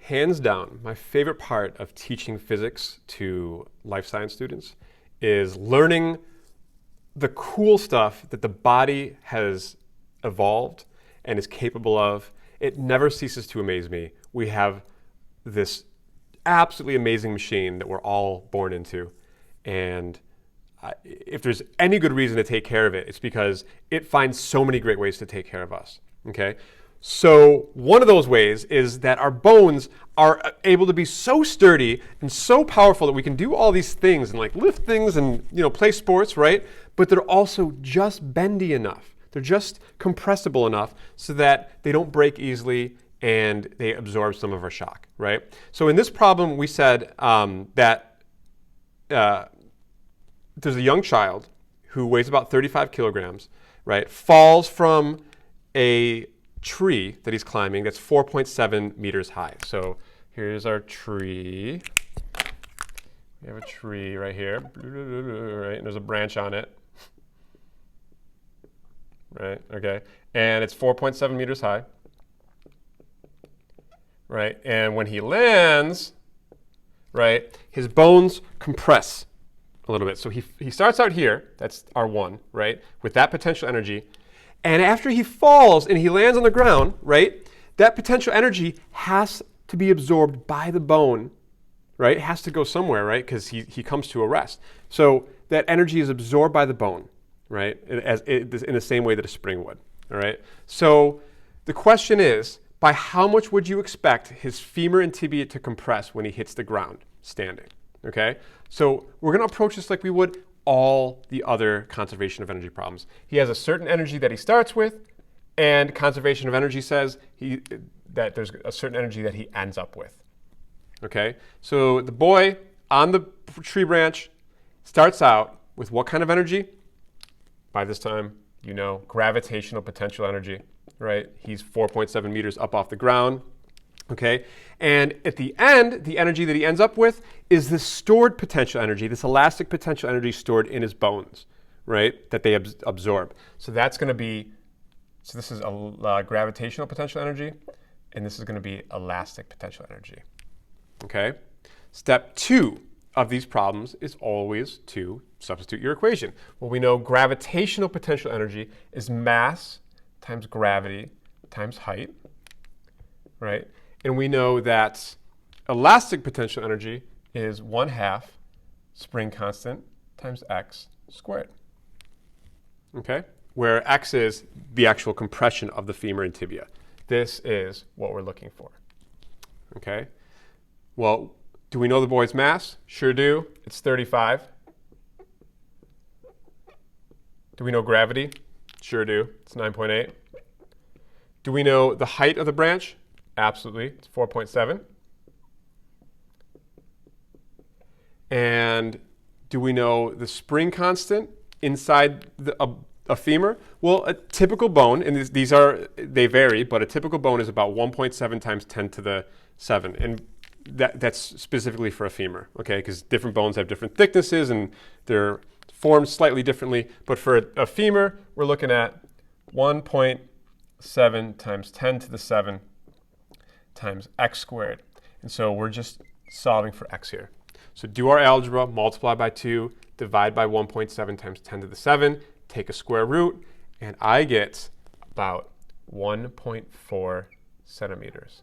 hands down, my favorite part of teaching physics to life science students is learning the cool stuff that the body has evolved and is capable of. It never ceases to amaze me. We have this absolutely amazing machine that we're all born into. And if there's any good reason to take care of it, it's because it finds so many great ways to take care of us. Okay? So one of those ways is that our bones are able to be so sturdy and so powerful that we can do all these things and like lift things and play sports, right? But they're also just bendy enough. They're just compressible enough so that they don't break easily and they absorb some of our shock, right? So in this problem, we said that there's a young child who weighs about 35 kilograms, right? Falls from a tree that he's climbing that's 4.7 meters high. So here's our tree. We have a tree right here, right? And there's a branch on it, right? Okay, and it's 4.7 meters high, right? And when he lands, right, his bones compress a little bit. So he starts out here, that's R1, right, with that potential energy. And after he falls and he lands on the ground, right, that potential energy has to be absorbed by the bone, right? It has to go somewhere, right, because he comes to a rest. So that energy is absorbed by the bone, right, in the same way that a spring would, all right? So the question is, by how much would you expect his femur and tibia to compress when he hits the ground standing, okay? So we're going to approach this like we would all the other conservation of energy problems. He has a certain energy that he starts with, and conservation of energy says that there's a certain energy that he ends up with. Okay? So the boy on the tree branch starts out with what kind of energy? By this time, gravitational potential energy, right? He's 4.7 meters up off the ground. Okay, and at the end, the energy that he ends up with is this stored potential energy, this elastic potential energy stored in his bones, right, that they absorb. So that's going to be, this is gravitational potential energy, and this is going to be elastic potential energy. Okay, step 2 of these problems is always to substitute your equation. Well, we know gravitational potential energy is mass times gravity times height, right? And we know that elastic potential energy is 1/2 spring constant times x squared. Okay? Where x is the actual compression of the femur and tibia. This is what we're looking for. Okay? Well, do we know the boy's mass? Sure do. It's 35. Do we know gravity? Sure do. It's 9.8. Do we know the height of the branch? Absolutely. It's 4.7. And do we know the spring constant inside a femur? Well, a typical bone, and they vary, but a typical bone is about 1.7 times 10 to the 7. And that's specifically for a femur, okay? Because different bones have different thicknesses and they're formed slightly differently. But for a femur, we're looking at 1.7 times 10 to the 7 times x squared. And so we're just solving for x here. So do our algebra, multiply by 2, divide by 1.7 times 10 to the 7, take a square root, and I get about 1.4 centimeters.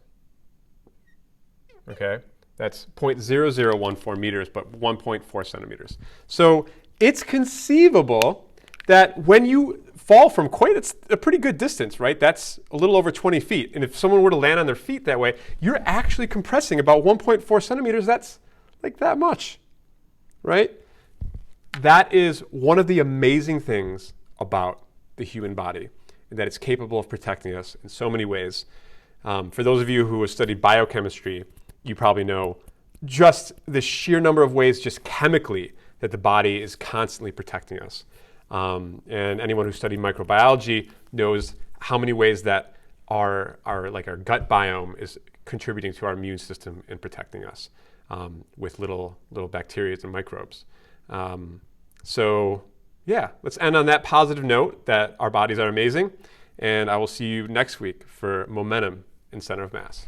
Okay? That's 0.0014 meters, but 1.4 centimeters. So it's conceivable that when you fall from it's a pretty good distance, right? That's a little over 20 feet. And if someone were to land on their feet that way, you're actually compressing about 1.4 centimeters. That's like that much, right? That is one of the amazing things about the human body, that it's capable of protecting us in so many ways. For those of you who have studied biochemistry, you probably know just the sheer number of ways just chemically that the body is constantly protecting us. And anyone who studied microbiology knows how many ways that our gut biome is contributing to our immune system and protecting us with little bacteria and microbes. So yeah, let's end on that positive note that our bodies are amazing. And I will see you next week for Momentum in Center of Mass.